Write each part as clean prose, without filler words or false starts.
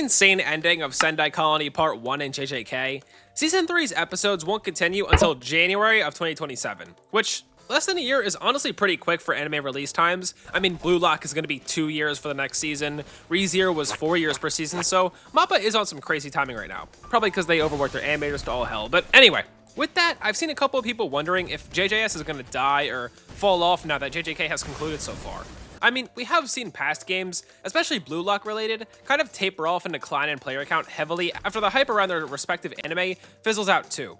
insane ending of Sendai Colony Part 1 in JJK, Season 3's episodes won't continue until January of 2027, which, less than a year, is honestly pretty quick for anime release times. I mean, Blue Lock is going to be 2 years for the next season, ReZero was 4 years per season, so MAPPA is on some crazy timing right now. Probably because they overworked their animators to all hell, but anyway. With that, I've seen a couple of people wondering if JJS is going to die or fall off now that JJK has concluded so far. I mean, we have seen past games, especially Blue Lock related, kind of taper off and decline in player count heavily after the hype around their respective anime fizzles out too.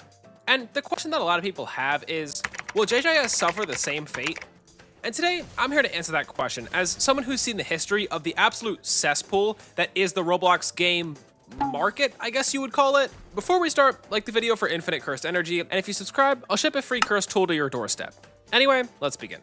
And the question that a lot of people have is, will JJS suffer the same fate? And today, I'm here to answer that question as someone who's seen the history of the absolute cesspool that is the Roblox game market, I guess you would call it. Before we start, like the video for infinite cursed energy, and if you subscribe, I'll ship a free curse tool to your doorstep. Anyway, let's begin.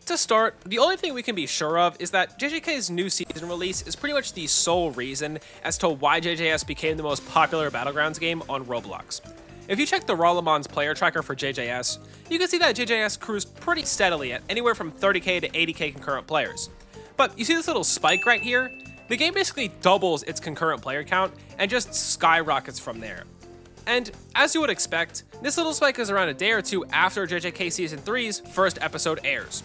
To start, the only thing we can be sure of is that JJK's new season release is pretty much the sole reason as to why JJS became the most popular Battlegrounds game on Roblox. If you check the Rollemon's player tracker for JJS, you can see that JJS cruised pretty steadily at anywhere from 30k to 80k concurrent players. But you see this little spike right here? The game basically doubles its concurrent player count and just skyrockets from there. And as you would expect, this little spike is around a day or two after JJK Season 3's first episode airs.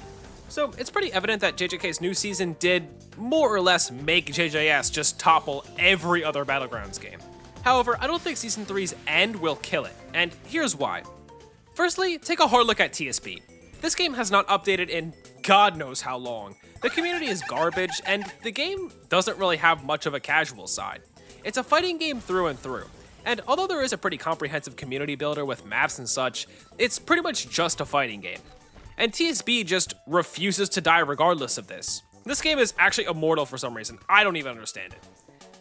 So it's pretty evident that JJK's new season did more or less make JJS just topple every other Battlegrounds game. However, I don't think Season 3's end will kill it, and here's why. Firstly, take a hard look at TSP. This game has not updated in God knows how long. The community is garbage, and the game doesn't really have much of a casual side. It's a fighting game through and through. And although there is a pretty comprehensive community builder with maps and such, it's pretty much just a fighting game. And TSB just refuses to die regardless of this. This game is actually immortal for some reason. I don't even understand it.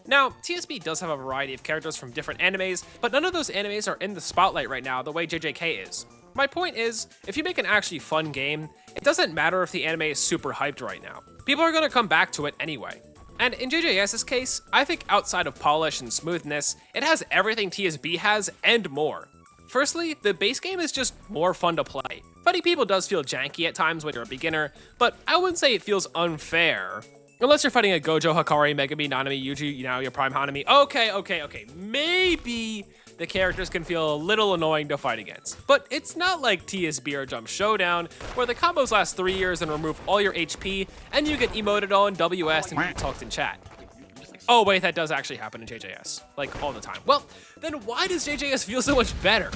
Now, TSB does have a variety of characters from different animes, but none of those animes are in the spotlight right now the way JJK is. My point is, if you make an actually fun game, it doesn't matter if the anime is super hyped right now. People are going to come back to it anyway. And in JJS's case, I think outside of polish and smoothness, it has everything TSB has and more. Firstly, the base game is just more fun to play. Fighting people does feel janky at times when you're a beginner, but I wouldn't say it feels unfair. Unless you're fighting a Gojo, Hikari, Megami, Nanami, Yuji, your Prime Hanami. Okay. Maybe the characters can feel a little annoying to fight against. But it's not like TSB or Jump Showdown, where the combos last 3 years and remove all your HP, and you get emoted on, WS, and talked in chat. Oh wait, that does actually happen in JJS, like all the time. Well, then why does JJS feel so much better?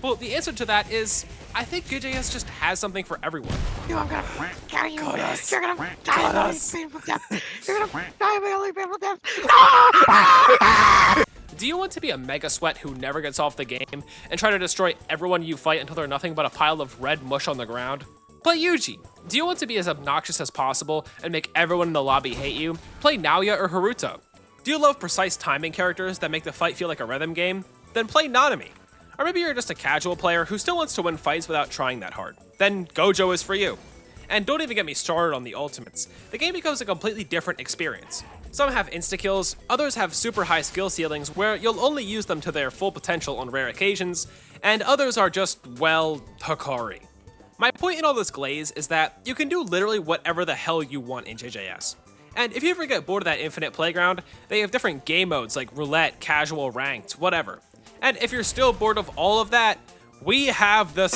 Well, the answer to that is, I think JJS just has something for everyone. I'm gonna kill you. You're gonna die of painful death. You're gonna die of a painful death. Do you want to be a mega sweat who never gets off the game and try to destroy everyone you fight until they're nothing but a pile of red mush on the ground? Play Yuji. Do you want to be as obnoxious as possible and make everyone in the lobby hate you? Play Naoya or Haruto. Do you love precise timing characters that make the fight feel like a rhythm game? Then play Nanami. Or maybe you're just a casual player who still wants to win fights without trying that hard. Then Gojo is for you. And don't even get me started on the ultimates. The game becomes a completely different experience. Some have insta-kills, others have super high skill ceilings where you'll only use them to their full potential on rare occasions, and others are just, well, Hikari. My point in all this glaze is that you can do literally whatever the hell you want in JJS. And if you ever get bored of that infinite playground, they have different game modes like roulette, casual, ranked, whatever. And if you're still bored of all of that, we have this.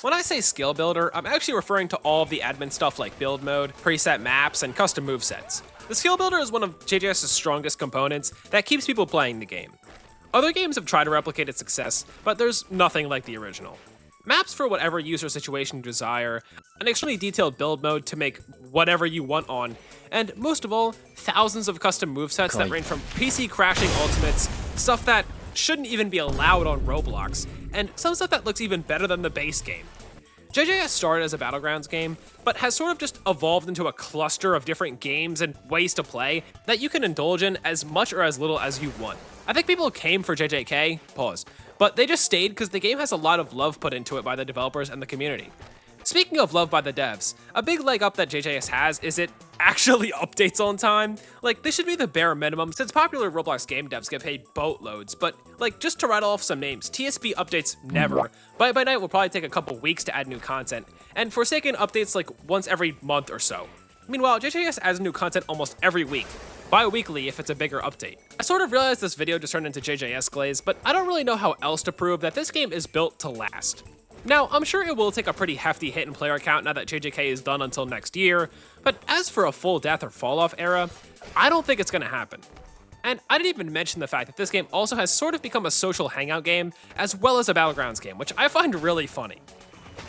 When I say skill builder, I'm actually referring to all of the admin stuff like build mode, preset maps, and custom movesets. The skill builder is one of JJS's strongest components that keeps people playing the game. Other games have tried to replicate its success, but there's nothing like the original. Maps for whatever user situation you desire, an extremely detailed build mode to make whatever you want on, and most of all, thousands of custom movesets that range from PC crashing ultimates, stuff that shouldn't even be allowed on Roblox, and some stuff that looks even better than the base game. JJS started as a Battlegrounds game, but has sort of just evolved into a cluster of different games and ways to play that you can indulge in as much or as little as you want. I think people came for JJK, but they just stayed because the game has a lot of love put into it by the developers and the community. Speaking of love by the devs, a big leg up that JJS has is it actually updates on time. Like, this should be the bare minimum since popular Roblox game devs get paid boatloads, but just to rattle off some names, TSB updates never. By Night will probably take a couple weeks to add new content, and Forsaken updates like once every month or so. Meanwhile, JJS adds new content almost every week, bi-weekly if it's a bigger update. I sort of realized this video just turned into JJS glaze, but I don't really know how else to prove that this game is built to last. Now, I'm sure it will take a pretty hefty hit in player count now that JJK is done until next year, but as for a full death or fall off era, I don't think it's gonna happen. And I didn't even mention the fact that this game also has sort of become a social hangout game as well as a Battlegrounds game, which I find really funny.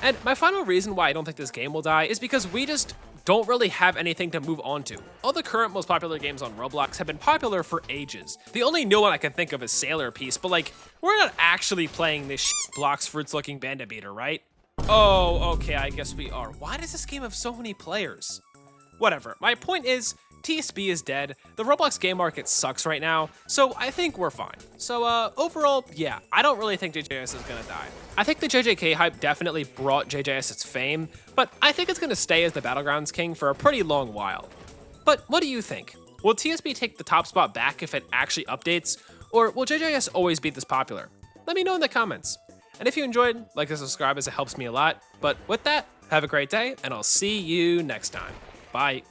And my final reason why I don't think this game will die is because we just don't really have anything to move on to. All the current most popular games on Roblox have been popular for ages. The only new one I can think of is Sailor Piece, but like, we're not actually playing this blocks fruits looking bandit beater, right? Oh, okay, I guess we are. Why does this game have so many players? Whatever, my point is, TSB is dead, the Roblox game market sucks right now, so I think we're fine. So overall, yeah, I don't really think JJS is gonna die. I think the JJK hype definitely brought JJS its fame, but I think it's gonna stay as the Battlegrounds king for a pretty long while. But what do you think? Will TSB take the top spot back if it actually updates, or will JJS always be this popular? Let me know in the comments. And if you enjoyed, like and subscribe as it helps me a lot. But with that, have a great day, and I'll see you next time. Bye.